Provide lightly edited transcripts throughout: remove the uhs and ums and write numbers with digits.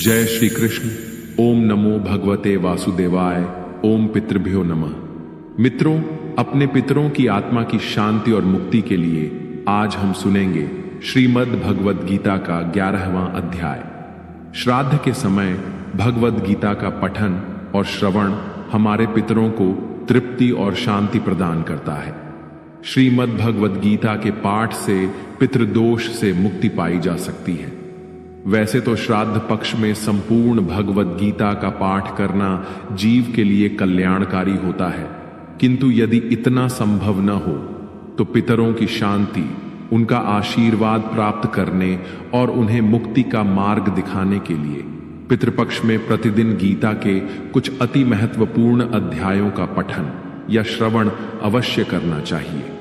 जय श्री कृष्ण। ओम नमो भगवते वासुदेवाय। ओम पितृभ्यो नमः। मित्रों, अपने पितरों की आत्मा की शांति और मुक्ति के लिए आज हम सुनेंगे श्रीमद् भगवद गीता का 11वां अध्याय। श्राद्ध के समय भगवद गीता का पठन और श्रवण हमारे पितरों को तृप्ति और शांति प्रदान करता है। श्रीमद् भगवद गीता के पाठ से पितृदोष से मुक्ति पाई जा सकती है। वैसे तो श्राद्ध पक्ष में संपूर्ण भगवद गीता का पाठ करना जीव के लिए कल्याणकारी होता है, किंतु यदि इतना संभव न हो तो पितरों की शांति, उनका आशीर्वाद प्राप्त करने और उन्हें मुक्ति का मार्ग दिखाने के लिए पितृपक्ष में प्रतिदिन गीता के कुछ अति महत्वपूर्ण अध्यायों का पठन या श्रवण अवश्य करना चाहिए।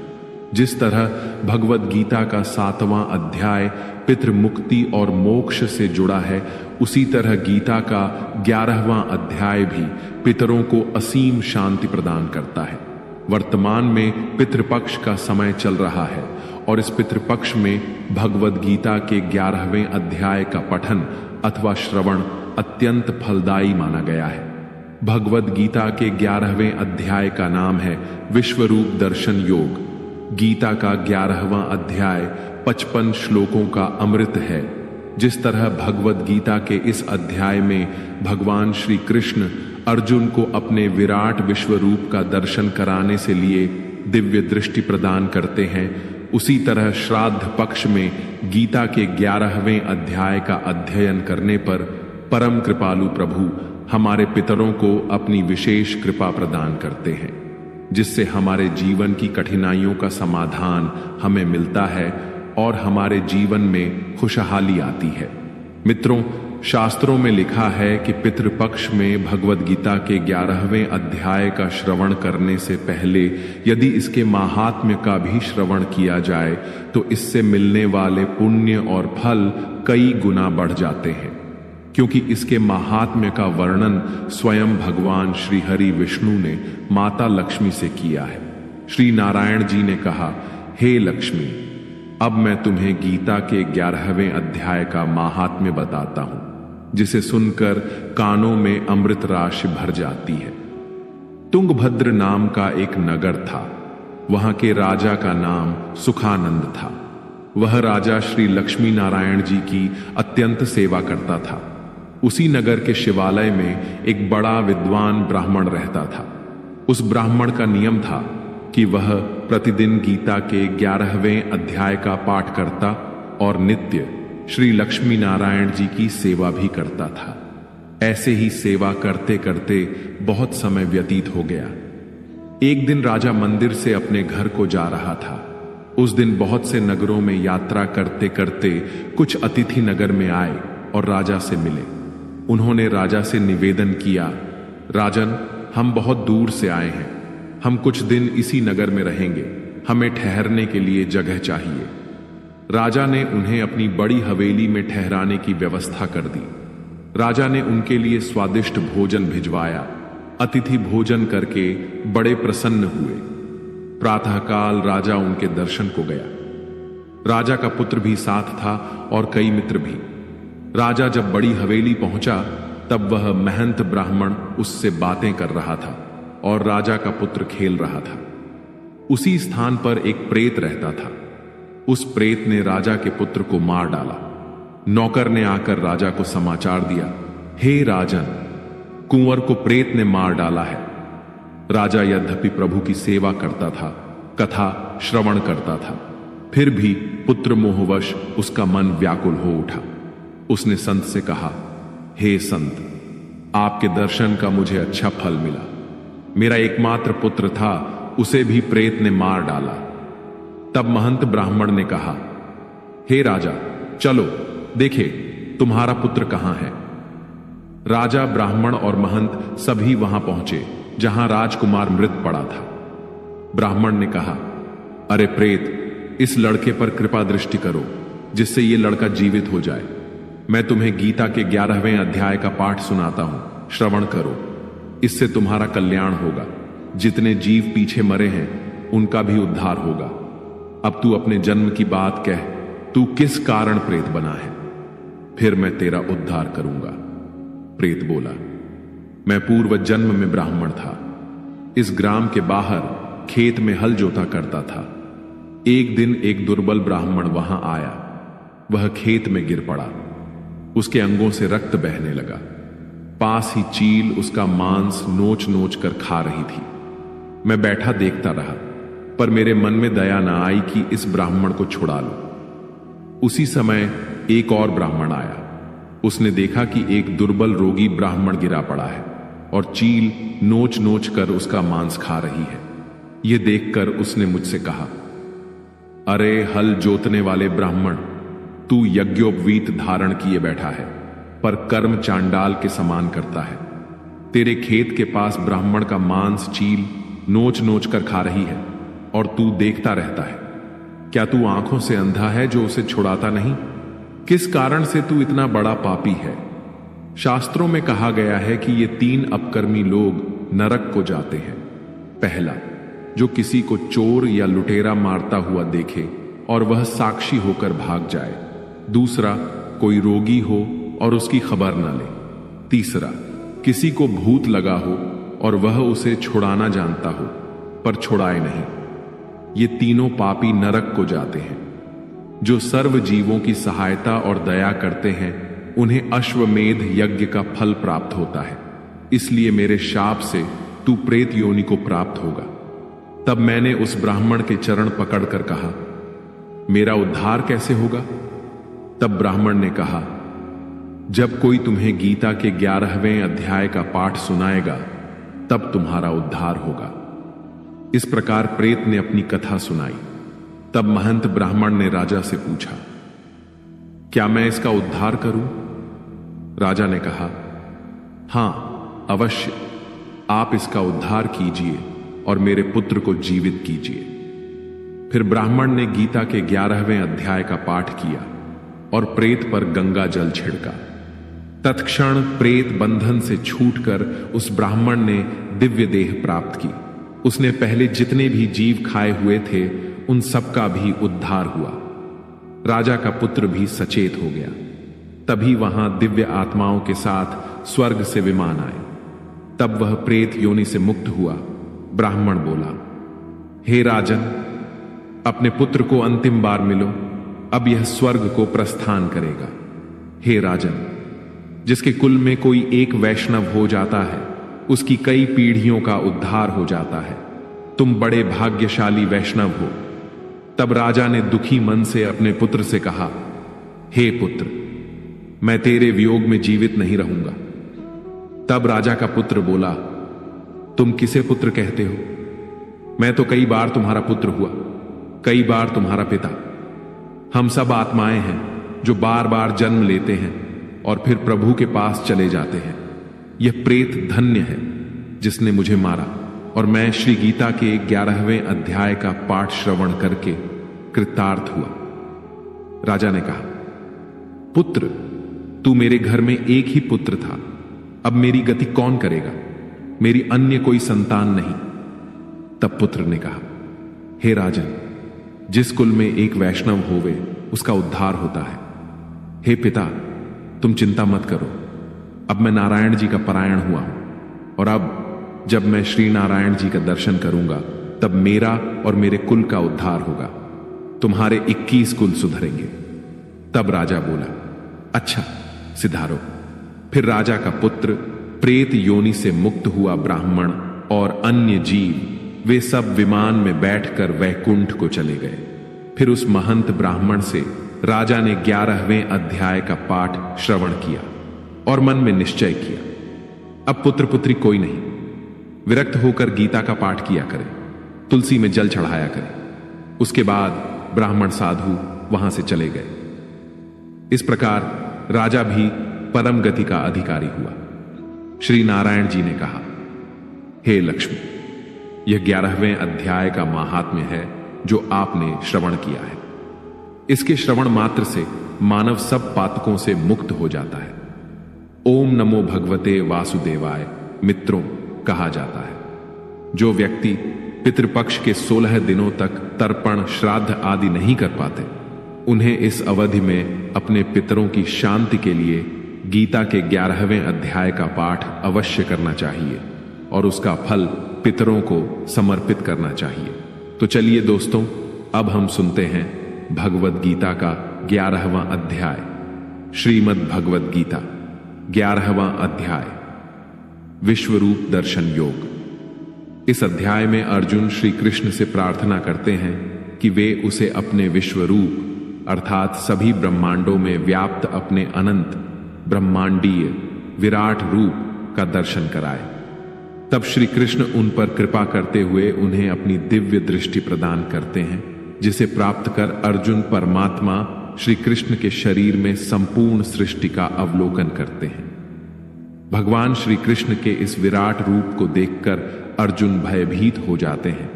जिस तरह भगवद गीता का 7वां अध्याय पितृ मुक्ति और मोक्ष से जुड़ा है, उसी तरह गीता का 11वां अध्याय भी पितरों को असीम शांति प्रदान करता है। वर्तमान में पितृपक्ष का समय चल रहा है और इस पितृपक्ष में भगवद गीता के 11वें अध्याय का पठन अथवा श्रवण अत्यंत फलदायी माना गया है। भगवद गीता के 11वें अध्याय का नाम है विश्वरूप दर्शन योग। गीता का 11वां अध्याय 55 श्लोकों का अमृत है। जिस तरह भगवद गीता के इस अध्याय में भगवान श्री कृष्ण अर्जुन को अपने विराट विश्वरूप का दर्शन कराने से लिए दिव्य दृष्टि प्रदान करते हैं, उसी तरह श्राद्ध पक्ष में गीता के 11वें अध्याय का अध्ययन करने पर परम कृपालु प्रभु हमारे पितरों को अपनी विशेष कृपा प्रदान करते हैं, जिससे हमारे जीवन की कठिनाइयों का समाधान हमें मिलता है और हमारे जीवन में खुशहाली आती है। मित्रों, शास्त्रों में लिखा है कि पितृपक्ष में भगवद गीता के 11वें अध्याय का श्रवण करने से पहले यदि इसके माहात्म्य का भी श्रवण किया जाए तो इससे मिलने वाले पुण्य और फल कई गुना बढ़ जाते हैं, क्योंकि इसके महात्म्य का वर्णन स्वयं भगवान श्री हरि विष्णु ने माता लक्ष्मी से किया है। श्री नारायण जी ने कहा, हे लक्ष्मी, अब मैं तुम्हें गीता के 11वें अध्याय का महात्म्य बताता हूं, जिसे सुनकर कानों में अमृत राशि भर जाती है। तुंगभद्र नाम का एक नगर था। वहां के राजा का नाम सुखानंद था। वह राजा श्री लक्ष्मी नारायण जी की अत्यंत सेवा करता था। उसी नगर के शिवालय में एक बड़ा विद्वान ब्राह्मण रहता था। उस ब्राह्मण का नियम था कि वह प्रतिदिन गीता के 11वें अध्याय का पाठ करता और नित्य श्री लक्ष्मी नारायण जी की सेवा भी करता था। ऐसे ही सेवा करते करते बहुत समय व्यतीत हो गया। एक दिन राजा मंदिर से अपने घर को जा रहा था। उस दिन बहुत से नगरों में यात्रा करते करते कुछ अतिथि नगर में आए और राजा से मिले। उन्होंने राजा से निवेदन किया, राजन, हम बहुत दूर से आए हैं, हम कुछ दिन इसी नगर में रहेंगे, हमें ठहरने के लिए जगह चाहिए। राजा ने उन्हें अपनी बड़ी हवेली में ठहराने की व्यवस्था कर दी। राजा ने उनके लिए स्वादिष्ट भोजन भिजवाया। अतिथि भोजन करके बड़े प्रसन्न हुए। प्रातःकाल राजा उनके दर्शन को गया। राजा का पुत्र भी साथ था और कई मित्र भी। राजा जब बड़ी हवेली पहुंचा तब वह महंत ब्राह्मण उससे बातें कर रहा था और राजा का पुत्र खेल रहा था। उसी स्थान पर एक प्रेत रहता था। उस प्रेत ने राजा के पुत्र को मार डाला। नौकर ने आकर राजा को समाचार दिया, हे राजन, कुंवर को प्रेत ने मार डाला है। राजा यद्यपि प्रभु की सेवा करता था, कथा श्रवण करता था, फिर भी पुत्र मोहवश उसका मन व्याकुल हो उठा। उसने संत से कहा, हे संत, आपके दर्शन का मुझे अच्छा फल मिला। मेरा एकमात्र पुत्र था, उसे भी प्रेत ने मार डाला। तब महंत ब्राह्मण ने कहा, हे राजा, चलो देखे तुम्हारा पुत्र कहां है। राजा, ब्राह्मण और महंत सभी वहां पहुंचे जहां राजकुमार मृत पड़ा था। ब्राह्मण ने कहा, अरे प्रेत, इस लड़के पर कृपा दृष्टि करो, जिससे यह लड़का जीवित हो जाए। मैं तुम्हें गीता के 11वें अध्याय का पाठ सुनाता हूं, श्रवण करो, इससे तुम्हारा कल्याण होगा। जितने जीव पीछे मरे हैं उनका भी उद्धार होगा। अब तू अपने जन्म की बात कह, तू किस कारण प्रेत बना है, फिर मैं तेरा उद्धार करूंगा। प्रेत बोला, मैं पूर्व जन्म में ब्राह्मण था। इस ग्राम के बाहर खेत में हल जोता करता था। एक दिन एक दुर्बल ब्राह्मण वहां आया। वह खेत में गिर पड़ा। उसके अंगों से रक्त बहने लगा। पास ही चील उसका मांस नोच नोच कर खा रही थी। मैं बैठा देखता रहा, पर मेरे मन में दया न आई कि इस ब्राह्मण को छुड़ा लो। उसी समय एक और ब्राह्मण आया। उसने देखा कि एक दुर्बल रोगी ब्राह्मण गिरा पड़ा है और चील नोच नोच कर उसका मांस खा रही है। यह देखकर उसने मुझसे कहा, अरे हल जोतने वाले ब्राह्मण, तू यज्ञोपवीत धारण किए बैठा है, पर कर्म चांडाल के समान करता है। तेरे खेत के पास ब्राह्मण का मांस चील नोच नोच कर खा रही है और तू देखता रहता है। क्या तू आंखों से अंधा है जो उसे छुड़ाता नहीं? किस कारण से तू इतना बड़ा पापी है? शास्त्रों में कहा गया है कि ये 3 अपकर्मी लोग नरक को जाते हैं। पहला, जो किसी को चोर या लुटेरा मारता हुआ देखे और वह साक्षी होकर भाग जाए। दूसरा, कोई रोगी हो और उसकी खबर न ले। तीसरा, किसी को भूत लगा हो और वह उसे छुड़ाना जानता हो पर छुड़ाए नहीं। ये तीनों पापी नरक को जाते हैं। जो सर्व जीवों की सहायता और दया करते हैं उन्हें अश्वमेध यज्ञ का फल प्राप्त होता है। इसलिए मेरे शाप से तू प्रेत योनि को प्राप्त होगा। तब मैंने उस ब्राह्मण के चरण पकड़कर कहा, मेरा उद्धार कैसे होगा? तब ब्राह्मण ने कहा, जब कोई तुम्हें गीता के 11वें अध्याय का पाठ सुनाएगा तब तुम्हारा उद्धार होगा। इस प्रकार प्रेत ने अपनी कथा सुनाई। तब महंत ब्राह्मण ने राजा से पूछा, क्या मैं इसका उद्धार करूं? राजा ने कहा, हां अवश्य, आप इसका उद्धार कीजिए और मेरे पुत्र को जीवित कीजिए। फिर ब्राह्मण ने गीता के 11वें अध्याय का पाठ किया और प्रेत पर गंगा जल छिड़का। तत्क्षण प्रेत बंधन से छूटकर उस ब्राह्मण ने दिव्य देह प्राप्त की। उसने पहले जितने भी जीव खाए हुए थे उन सबका भी उद्धार हुआ। राजा का पुत्र भी सचेत हो गया। तभी वहां दिव्य आत्माओं के साथ स्वर्ग से विमान आए। तब वह प्रेत योनि से मुक्त हुआ। ब्राह्मण बोला, हे राजन, अपने पुत्र को अंतिम बार मिलो, अब यह स्वर्ग को प्रस्थान करेगा। हे राजन, जिसके कुल में कोई एक वैष्णव हो जाता है उसकी कई पीढ़ियों का उद्धार हो जाता है। तुम बड़े भाग्यशाली वैष्णव हो। तब राजा ने दुखी मन से अपने पुत्र से कहा, हे पुत्र, मैं तेरे वियोग में जीवित नहीं रहूंगा। तब राजा का पुत्र बोला, तुम किसे पुत्र कहते हो? मैं तो कई बार तुम्हारा पुत्र हुआ, कई बार तुम्हारा पिता। हम सब आत्माएं हैं जो बार बार जन्म लेते हैं और फिर प्रभु के पास चले जाते हैं। यह प्रेत धन्य है जिसने मुझे मारा और मैं श्री गीता के 11वें अध्याय का पाठ श्रवण करके कृतार्थ हुआ। राजा ने कहा, पुत्र, तू मेरे घर में एक ही पुत्र था, अब मेरी गति कौन करेगा? मेरी अन्य कोई संतान नहीं। तब पुत्र ने कहा, हे राजन, जिस कुल में एक वैष्णव होवे उसका उद्धार होता है। हे पिता, तुम चिंता मत करो, अब मैं नारायण जी का परायण हुआ हूं और अब जब मैं श्री नारायण जी का दर्शन करूंगा तब मेरा और मेरे कुल का उद्धार होगा। तुम्हारे 21 कुल सुधरेंगे। तब राजा बोला, अच्छा सिधारो। फिर राजा का पुत्र प्रेत योनि से मुक्त हुआ ब्राह्मण और अन्य जीव वे सब विमान में बैठकर वैकुंठ को चले गए। फिर उस महंत ब्राह्मण से राजा ने 11वें अध्याय का पाठ श्रवण किया और मन में निश्चय किया, अब पुत्र पुत्री कोई नहीं। विरक्त होकर गीता का पाठ किया करे, तुलसी में जल चढ़ाया करे। उसके बाद ब्राह्मण साधु वहां से चले गए। इस प्रकार राजा भी परम गति का अधिकारी हुआ। श्री नारायण जी ने कहा, हे लक्ष्मी, यह 11वें अध्याय का महात्म्य है जो आपने श्रवण किया है। इसके श्रवण मात्र से मानव सब पातकों से मुक्त हो जाता है। ओम नमो भगवते वासुदेवाय मित्रों कहा जाता है। जो व्यक्ति पितृपक्ष के 16 दिनों तक तर्पण श्राद्ध आदि नहीं कर पाते, उन्हें इस अवधि में अपने पितरों की शांति के लिए गीता के 11वें अध्याय का पाठ अवश्य करना चाहिए और उसका फल पितरों को समर्पित करना चाहिए। तो चलिए दोस्तों, अब हम सुनते हैं भगवद गीता का 11वां अध्याय। श्रीमद् भगवद गीता 11वां अध्याय, विश्वरूप दर्शन योग। इस अध्याय में अर्जुन श्री कृष्ण से प्रार्थना करते हैं कि वे उसे अपने विश्वरूप अर्थात सभी ब्रह्मांडों में व्याप्त अपने अनंत ब्रह्मांडीय विराट रूप का दर्शन कराए। तब श्री कृष्ण उन पर कृपा करते हुए उन्हें अपनी दिव्य दृष्टि प्रदान करते हैं, जिसे प्राप्त कर अर्जुन परमात्मा श्री कृष्ण के शरीर में संपूर्ण सृष्टि का अवलोकन करते हैं। भगवान श्री कृष्ण के इस विराट रूप को देखकर अर्जुन भयभीत हो जाते हैं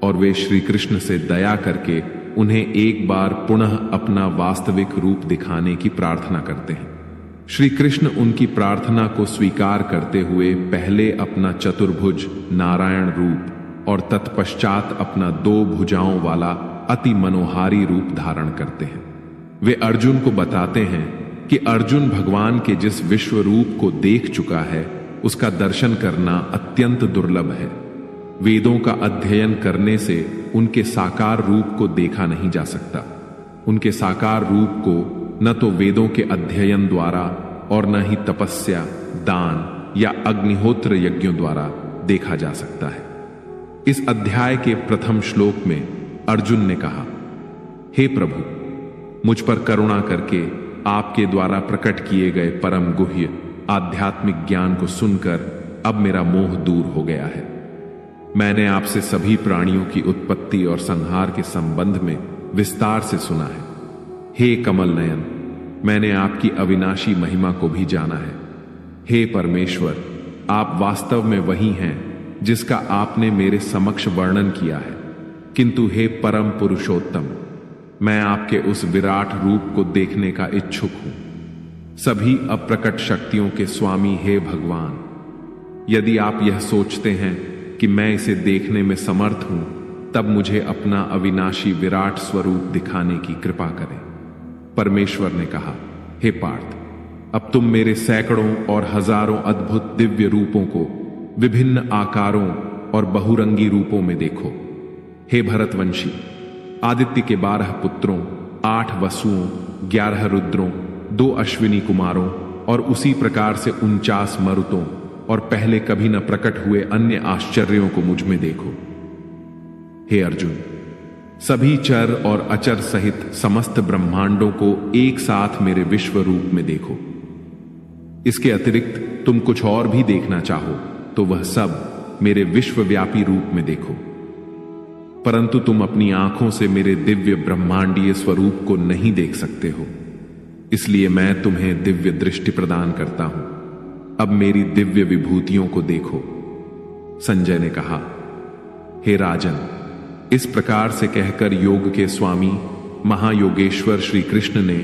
और वे श्री कृष्ण से दया करके उन्हें एक बार पुनः अपना वास्तविक रूप दिखाने की प्रार्थना करते हैं। श्री कृष्ण उनकी प्रार्थना को स्वीकार करते हुए पहले अपना चतुर्भुज नारायण रूप और तत्पश्चात अपना 2 भुजाओं वाला अति मनोहारी रूप धारण करते हैं। वे अर्जुन को बताते हैं कि अर्जुन भगवान के जिस विश्व रूप को देख चुका है उसका दर्शन करना अत्यंत दुर्लभ है। वेदों का अध्ययन करने से उनके साकार रूप को देखा नहीं जा सकता। उनके साकार रूप को न तो वेदों के अध्ययन द्वारा और न ही तपस्या, दान या अग्निहोत्र यज्ञों द्वारा देखा जा सकता है। इस अध्याय के प्रथम श्लोक में अर्जुन ने कहा, हे प्रभु, मुझ पर करुणा करके आपके द्वारा प्रकट किए गए परम गुह्य आध्यात्मिक ज्ञान को सुनकर अब मेरा मोह दूर हो गया है। मैंने आपसे सभी प्राणियों की उत्पत्ति और संहार के संबंध में विस्तार से सुना है। हे कमल नयन, मैंने आपकी अविनाशी महिमा को भी जाना है। हे परमेश्वर, आप वास्तव में वही हैं जिसका आपने मेरे समक्ष वर्णन किया है। किंतु हे परम पुरुषोत्तम, मैं आपके उस विराट रूप को देखने का इच्छुक हूं। सभी अप्रकट शक्तियों के स्वामी हे भगवान, यदि आप यह सोचते हैं कि मैं इसे देखने में समर्थ हूं, तब मुझे अपना अविनाशी विराट स्वरूप दिखाने की कृपा करें। परमेश्वर ने कहा, हे पार्थ, अब तुम मेरे सैकड़ों और हजारों अद्भुत दिव्य रूपों को विभिन्न आकारों और बहुरंगी रूपों में देखो। हे भरतवंशी, आदित्य के 12 पुत्रों, 8 वसुओं, 11 रुद्रों, 2 अश्विनी कुमारों और उसी प्रकार से 49 मरुतों और पहले कभी न प्रकट हुए अन्य आश्चर्यों को मुझ में देखो। हे अर्जुन, सभी चर और अचर सहित समस्त ब्रह्मांडों को एक साथ मेरे विश्व रूप में देखो। इसके अतिरिक्त तुम कुछ और भी देखना चाहो तो वह सब मेरे विश्वव्यापी रूप में देखो, परंतु तुम अपनी आंखों से मेरे दिव्य ब्रह्मांडीय स्वरूप को नहीं देख सकते हो। इसलिए मैं तुम्हें दिव्य दृष्टि प्रदान करता हूं। अब मेरी दिव्य विभूतियों को देखो। संजय ने कहा, हे राजन, इस प्रकार से कहकर योग के स्वामी महायोगेश्वर श्री कृष्ण ने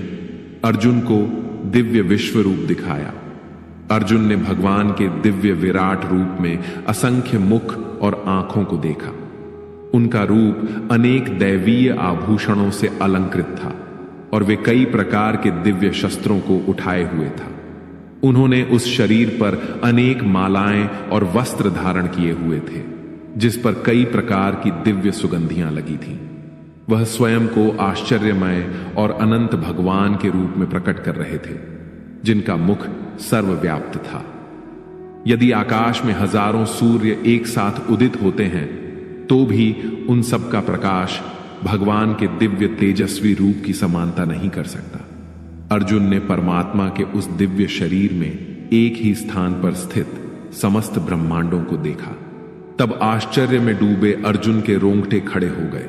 अर्जुन को दिव्य विश्व रूप दिखाया। अर्जुन ने भगवान के दिव्य विराट रूप में असंख्य मुख और आंखों को देखा। उनका रूप अनेक दैवीय आभूषणों से अलंकृत था और वे कई प्रकार के दिव्य शस्त्रों को उठाए हुए था। उन्होंने उस शरीर पर अनेक मालाएं और वस्त्र धारण किए हुए थे, जिस पर कई प्रकार की दिव्य सुगंधियां लगी थीं। वह स्वयं को आश्चर्यमय और अनंत भगवान के रूप में प्रकट कर रहे थे, जिनका मुख सर्वव्याप्त था। यदि आकाश में हजारों सूर्य एक साथ उदित होते हैं तो भी उन सब का प्रकाश भगवान के दिव्य तेजस्वी रूप की समानता नहीं कर सकता। अर्जुन ने परमात्मा के उस दिव्य शरीर में एक ही स्थान पर स्थित समस्त ब्रह्मांडों को देखा। तब आश्चर्य में डूबे अर्जुन के रोंगटे खड़े हो गए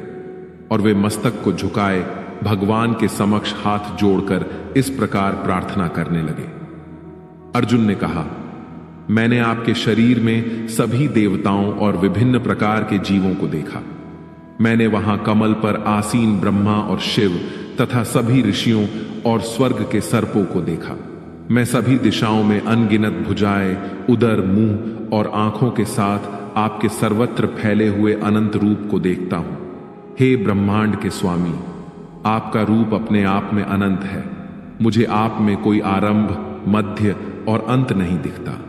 और वे मस्तक को झुकाए भगवान के समक्ष हाथ जोड़कर इस प्रकार प्रार्थना करने लगे। अर्जुन ने कहा, मैंने आपके शरीर में सभी देवताओं और विभिन्न प्रकार के जीवों को देखा। मैंने वहां कमल पर आसीन ब्रह्मा और शिव तथा सभी ऋषियों और स्वर्ग के सर्पों को देखा। मैं सभी दिशाओं में अनगिनत भुजाएं, उदर, मुंह और आंखों के साथ आपके सर्वत्र फैले हुए अनंत रूप को देखता हूं। हे ब्रह्मांड के स्वामी, आपका रूप अपने आप में अनंत है। मुझे आप में कोई आरंभ मध्य और अंत नहीं दिखता।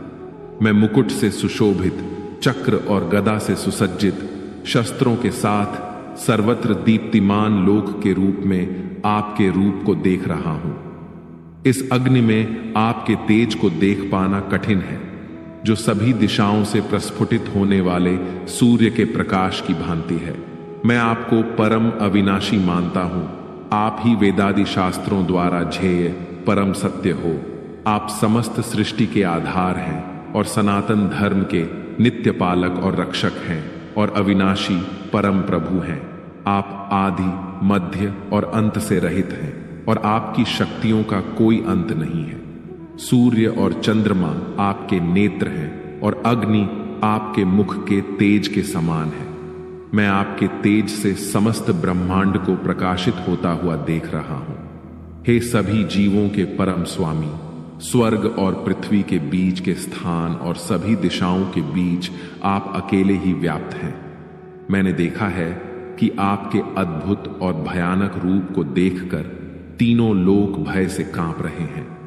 मैं मुकुट से सुशोभित, चक्र और गदा से सुसज्जित, शस्त्रों के साथ सर्वत्र दीप्तिमान लोक के रूप में आपके रूप को देख रहा हूं। इस अग्नि में आपके तेज को देख पाना कठिन है, जो सभी दिशाओं से प्रस्फुटित होने वाले सूर्य के प्रकाश की भांति है। मैं आपको परम अविनाशी मानता हूं। आप ही वेदादि शास्त्रों द्वारा झेय परम सत्य हो। आप समस्त सृष्टि के आधार हैं और सनातन धर्म के नित्य पालक और रक्षक हैं और अविनाशी परम प्रभु हैं। आप आदि, मध्य और अंत से रहित हैं और आपकी शक्तियों का कोई अंत नहीं है। सूर्य और चंद्रमा आपके नेत्र हैं और अग्नि आपके मुख के तेज के समान है। मैं आपके तेज से समस्त ब्रह्मांड को प्रकाशित होता हुआ देख रहा हूं। हे सभी जीवों के परम स्वामी, स्वर्ग और पृथ्वी के बीच के स्थान और सभी दिशाओं के बीच आप अकेले ही व्याप्त हैं। मैंने देखा है कि आपके अद्भुत और भयानक रूप को देखकर तीनों लोक भय से कांप रहे हैं।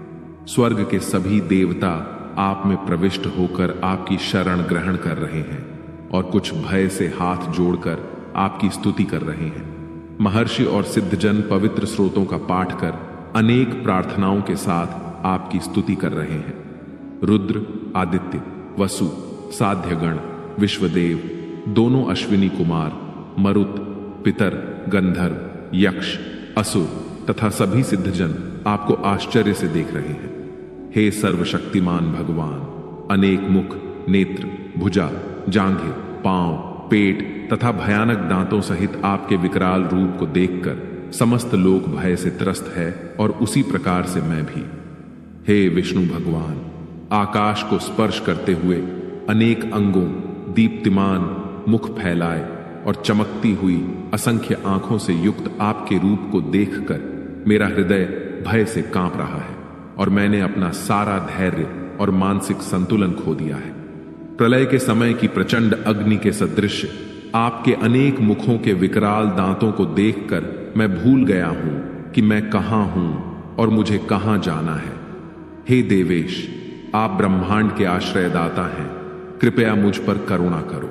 स्वर्ग के सभी देवता आप में प्रविष्ट होकर आपकी शरण ग्रहण कर रहे हैं और कुछ भय से हाथ जोड़कर आपकी स्तुति कर रहे हैं। महर्षि और सिद्धजन पवित्र स्रोतों का पाठ कर अनेक प्रार्थनाओं के साथ आपकी स्तुति कर रहे हैं। रुद्र, आदित्य, वसु, साध्यगण, विश्वदेव, दोनों अश्विनी कुमार, मरुत, पितर, गंधर्व, यक्ष, असुर तथा सभी सिद्धजन आपको आश्चर्य से देख रहे हैं। हे सर्वशक्तिमान भगवान, अनेक मुख, नेत्र, भुजा, जांघें, पांव, पेट तथा भयानक दांतों सहित आपके विकराल रूप को देखकर समस्त लोक भय से त्रस्त है और उसी प्रकार से मैं भी। हे विष्णु भगवान, आकाश को स्पर्श करते हुए अनेक अंगों, दीप्तिमान मुख फैलाए और चमकती हुई असंख्य आंखों से युक्त आपके रूप को देखकर मेरा हृदय भय से कांप रहा है और मैंने अपना सारा धैर्य और मानसिक संतुलन खो दिया है। प्रलय के समय की प्रचंड अग्नि के सदृश आपके अनेक मुखों के विकराल दांतों को देखकर मैं भूल गया हूं कि मैं कहां हूं और मुझे कहां जाना है। हे देवेश, आप ब्रह्मांड के आश्रयदाता हैं, कृपया मुझ पर करुणा करो।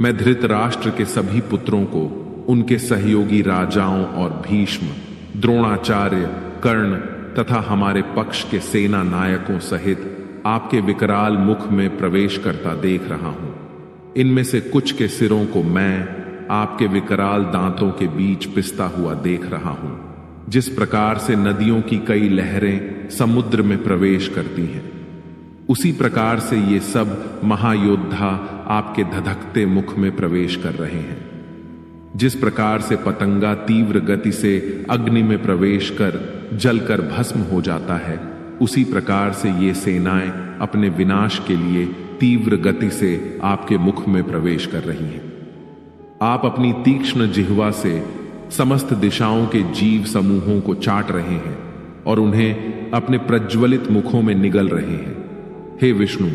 मैं धृतराष्ट्र के सभी पुत्रों को, उनके सहयोगी राजाओं और भीष्म, द्रोणाचार्य, कर्ण तथा हमारे पक्ष के सेना नायकों सहित आपके विकराल मुख में प्रवेश करता देख रहा हूं। इनमें से कुछ के सिरों को मैं आपके विकराल दांतों के बीच पिसता हुआ देख रहा हूं। जिस प्रकार से नदियों की कई लहरें समुद्र में प्रवेश करती हैं, उसी प्रकार से ये सब महायोद्धा आपके धधकते मुख में प्रवेश कर रहे हैं। जिस प्रकार से पतंगा तीव्र गति से अग्नि में प्रवेश कर जलकर भस्म हो जाता है, उसी प्रकार से ये सेनाएं अपने विनाश के लिए तीव्र गति से आपके मुख में प्रवेश कर रही हैं। आप अपनी तीक्ष्ण जिह्वा से समस्त दिशाओं के जीव समूहों को चाट रहे हैं और उन्हें अपने प्रज्वलित मुखों में निगल रहे हैं। हे विष्णु,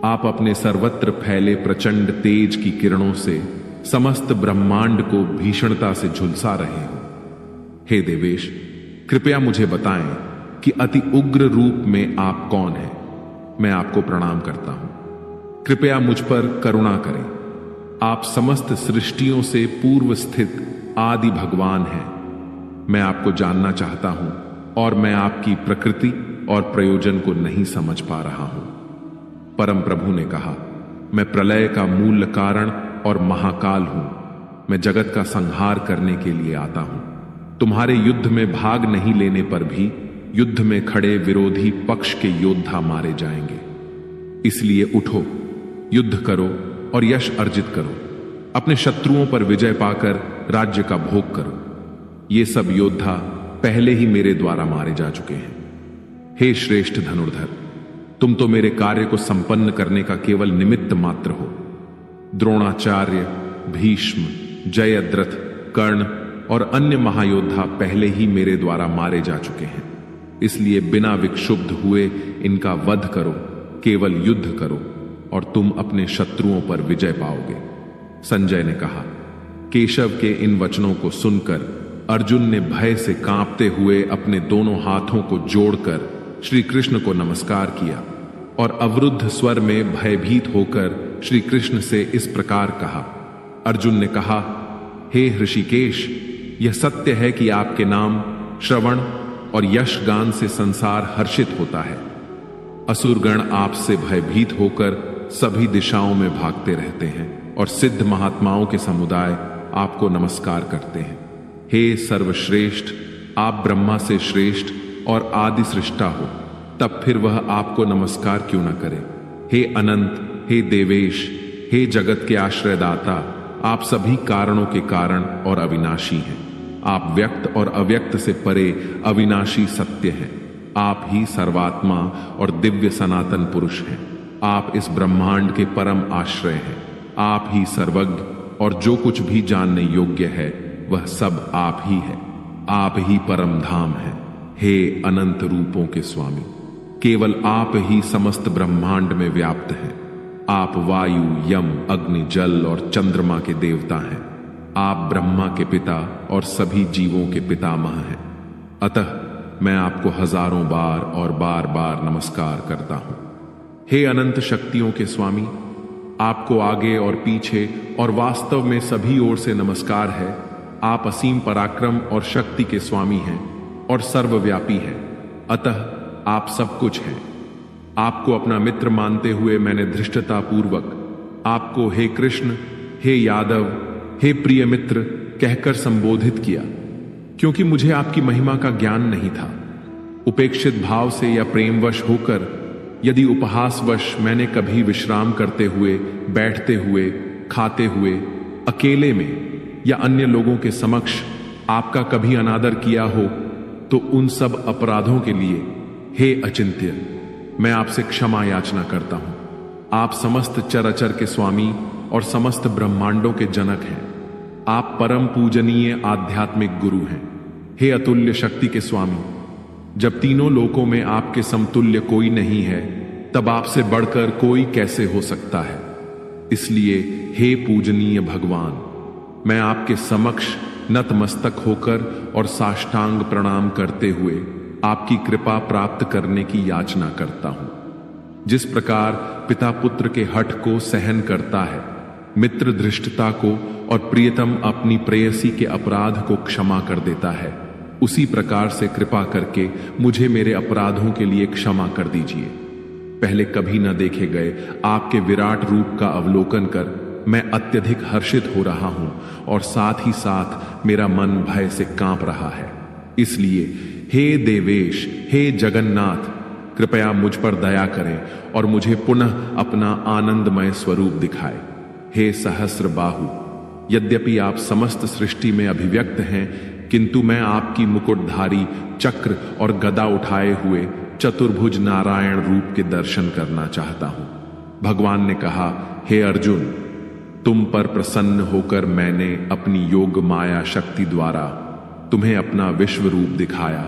आप अपने सर्वत्र फैले प्रचंड तेज की किरणों से समस्त ब्रह्मांड को भीषणता से झुलसा रहे हो। हे देवेश, कृपया मुझे बताएं कि अति उग्र रूप में आप कौन हैं। मैं आपको प्रणाम करता हूं। कृपया मुझ पर करुणा करें। आप समस्त सृष्टियों से पूर्व स्थित आदि भगवान हैं। मैं आपको जानना चाहता हूं और मैं आपकी प्रकृति और प्रयोजन को नहीं समझ पा रहा हूं। परम प्रभु ने कहा, मैं प्रलय का मूल कारण और महाकाल हूं। मैं जगत का संहार करने के लिए आता हूं। तुम्हारे युद्ध में भाग नहीं लेने पर भी युद्ध में खड़े विरोधी पक्ष के योद्धा मारे जाएंगे। इसलिए उठो, युद्ध करो और यश अर्जित करो। अपने शत्रुओं पर विजय पाकर राज्य का भोग करो। ये सब योद्धा पहले ही मेरे द्वारा मारे जा चुके हैं। हे श्रेष्ठ धनुर्धर, तुम तो मेरे कार्य को संपन्न करने का केवल निमित्त मात्र हो। द्रोणाचार्य, भीष्म, जयद्रथ, कर्ण और अन्य महायोद्धा पहले ही मेरे द्वारा मारे जा चुके हैं। इसलिए बिना विक्षुब्ध हुए इनका वध करो, केवल युद्ध करो और तुम अपने शत्रुओं पर विजय पाओगे। संजय ने कहा। केशव के इन वचनों को सुनकर अर्जुन ने भय से कांपते हुए अपने दोनों हाथों को जोड़कर श्री कृष्ण को नमस्कार किया और अवरुद्ध स्वर में भयभीत होकर श्री कृष्ण से इस प्रकार कहा। अर्जुन ने कहा, हे ऋषिकेश, यह सत्य है कि आपके नाम श्रवण और यश गान से संसार हर्षित होता है। असुरगण आपसे भयभीत होकर सभी दिशाओं में भागते रहते हैं और सिद्ध महात्माओं के समुदाय आपको नमस्कार करते हैं। हे सर्वश्रेष्ठ, आप ब्रह्मा से श्रेष्ठ और आदि सृष्टा हो, तब फिर वह आपको नमस्कार क्यों न करे। हे अनंत, हे देवेश, हे जगत के आश्रयदाता, आप सभी कारणों के कारण और अविनाशी हैं। आप व्यक्त और अव्यक्त से परे अविनाशी सत्य हैं। आप ही सर्वात्मा और दिव्य सनातन पुरुष हैं। आप इस ब्रह्मांड के परम आश्रय हैं। आप ही सर्वज्ञ और जो कुछ भी जानने योग्य है वह सब आप ही है। आप ही परम धाम है। हे अनंत रूपों के स्वामी, केवल आप ही समस्त ब्रह्मांड में व्याप्त हैं। आप वायु, यम, अग्नि, जल और चंद्रमा के देवता हैं। आप ब्रह्मा के पिता और सभी जीवों के पितामह हैं। अतः मैं आपको हजारों बार और बार बार नमस्कार करता हूं। हे अनंत शक्तियों के स्वामी, आपको आगे और पीछे और वास्तव में सभी ओर से नमस्कार है। आप असीम पराक्रम और शक्ति के स्वामी हैं और सर्वव्यापी हैं। अतः आप सब कुछ हैं। आपको अपना मित्र मानते हुए मैंने धृष्टता पूर्वक आपको हे कृष्ण, हे यादव, हे प्रिय मित्र कहकर संबोधित किया, क्योंकि मुझे आपकी महिमा का ज्ञान नहीं था। उपेक्षित भाव से या प्रेमवश होकर यदि उपहासवश मैंने कभी विश्राम करते हुए, बैठते हुए, खाते हुए, अकेले में या अन्य लोगों के समक्ष आपका कभी अनादर किया हो, तो उन सब अपराधों के लिए हे अचिंत्य, मैं आपसे क्षमा याचना करता हूं। आप समस्त चराचर के स्वामी और समस्त ब्रह्मांडों के जनक हैं। आप परम पूजनीय आध्यात्मिक गुरु हैं। हे अतुल्य शक्ति के स्वामी, जब तीनों लोकों में आपके समतुल्य कोई नहीं है, तब आपसे बढ़कर कोई कैसे हो सकता है। इसलिए हे पूजनीय भगवान, मैं आपके समक्ष नतमस्तक होकर और साष्टांग प्रणाम करते हुए आपकी कृपा प्राप्त करने की याचना करता हूं। जिस प्रकार पिता पुत्र के हठ को सहन करता है, मित्र धृष्टता को और प्रियतम अपनी प्रेयसी के अपराध को क्षमा कर देता है, उसी प्रकार से कृपा करके मुझे मेरे अपराधों के लिए क्षमा कर दीजिए। पहले कभी न देखे गए आपके विराट रूप का अवलोकन कर मैं अत्यधिक हर्षित हो रहा हूं और साथ ही साथ मेरा मन भय से कांप रहा है। इसलिए हे देवेश, हे जगन्नाथ, कृपया मुझ पर दया करें और मुझे पुनः अपना आनंदमय स्वरूप दिखाए। हे सहस्र बाहु, यद्यपि आप समस्त सृष्टि में अभिव्यक्त हैं, किंतु मैं आपकी मुकुटधारी चक्र और गदा उठाए हुए चतुर्भुज नारायण रूप के दर्शन करना चाहता हूं। भगवान ने कहा, हे अर्जुन, तुम पर प्रसन्न होकर मैंने अपनी योग माया शक्ति द्वारा तुम्हें अपना विश्व रूप दिखाया।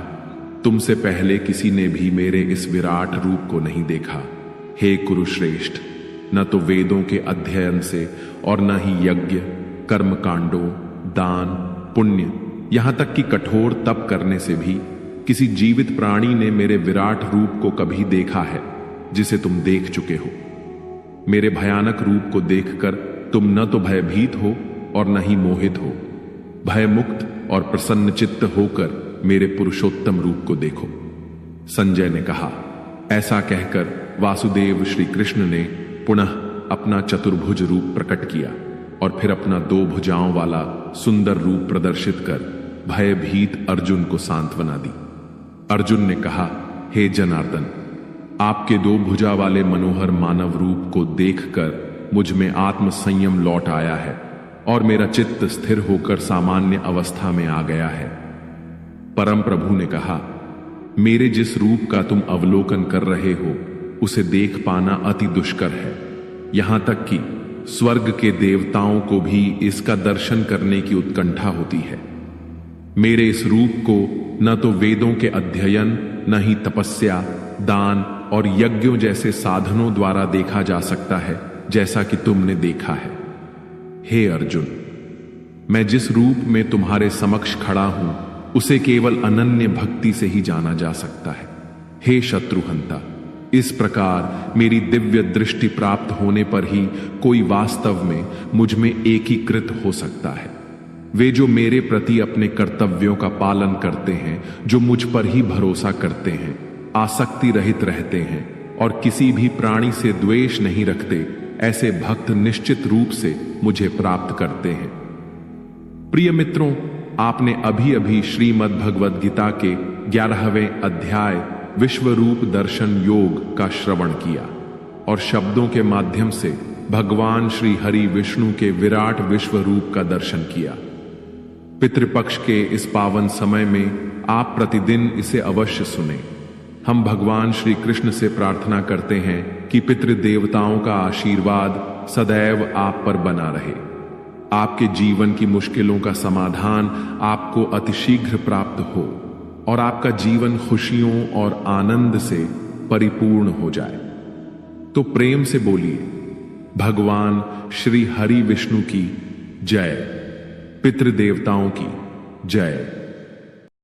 तुमसे पहले किसी ने भी मेरे इस विराट रूप को नहीं देखा। हे कुरुश्रेष्ठ, न तो वेदों के अध्ययन से और न ही यज्ञ, कर्म कांडों, दान, पुण्य, यहां तक कि कठोर तप करने से भी किसी जीवित प्राणी ने मेरे विराट रूप को कभी देखा है जिसे तुम देख चुके हो। मेरे भयानक रूप को देखकर तुम न तो भयभीत हो और न ही मोहित हो। भयमुक्त और प्रसन्न चित्त होकर मेरे पुरुषोत्तम रूप को देखो। संजय ने कहा। ऐसा कहकर वासुदेव श्री कृष्ण ने पुनः अपना चतुर्भुज रूप प्रकट किया और फिर अपना 2 भुजाओं वाला सुंदर रूप प्रदर्शित कर भयभीत अर्जुन को सांत्वना दी। अर्जुन ने कहा, हे जनार्दन, आपके 2 भुजा वाले मनोहर मानव रूप को देखकर मुझ में आत्म संयम लौट आया है और मेरा चित्त स्थिर होकर सामान्य अवस्था में आ गया है। परम प्रभु ने कहा, मेरे जिस रूप का तुम अवलोकन कर रहे हो उसे देख पाना अति दुष्कर है। यहां तक कि स्वर्ग के देवताओं को भी इसका दर्शन करने की उत्कंठा होती है। मेरे इस रूप को न तो वेदों के अध्ययन, न ही तपस्या, दान और यज्ञों जैसे साधनों द्वारा देखा जा सकता है जैसा कि तुमने देखा है। हे अर्जुन, मैं जिस रूप में तुम्हारे समक्ष खड़ा हूं उसे केवल अनन्य भक्ति से ही जाना जा सकता है। हे शत्रुहंता, इस प्रकार मेरी दिव्य दृष्टि प्राप्त होने पर ही कोई वास्तव में मुझ में एकीकृत हो सकता है। वे जो मेरे प्रति अपने कर्तव्यों का पालन करते हैं, जो मुझ पर ही भरोसा करते हैं, आसक्ति रहित रहते हैं और किसी भी प्राणी से द्वेष नहीं रखते, ऐसे भक्त निश्चित रूप से मुझे प्राप्त करते हैं। प्रिय मित्रों, आपने अभी अभी श्रीमद् भगवद गीता के 11वें अध्याय विश्वरूप दर्शन योग का श्रवण किया और शब्दों के माध्यम से भगवान श्री हरि विष्णु के विराट विश्वरूप का दर्शन किया। पितृपक्ष के इस पावन समय में आप प्रतिदिन इसे अवश्य सुने। हम भगवान श्री कृष्ण से प्रार्थना करते हैं कि पितृदेवताओं का आशीर्वाद सदैव आप पर बना रहे, आपके जीवन की मुश्किलों का समाधान आपको अतिशीघ्र प्राप्त हो और आपका जीवन खुशियों और आनंद से परिपूर्ण हो जाए। तो प्रेम से बोलिए, भगवान श्री हरि विष्णु की जय, पितृदेवताओं की जय।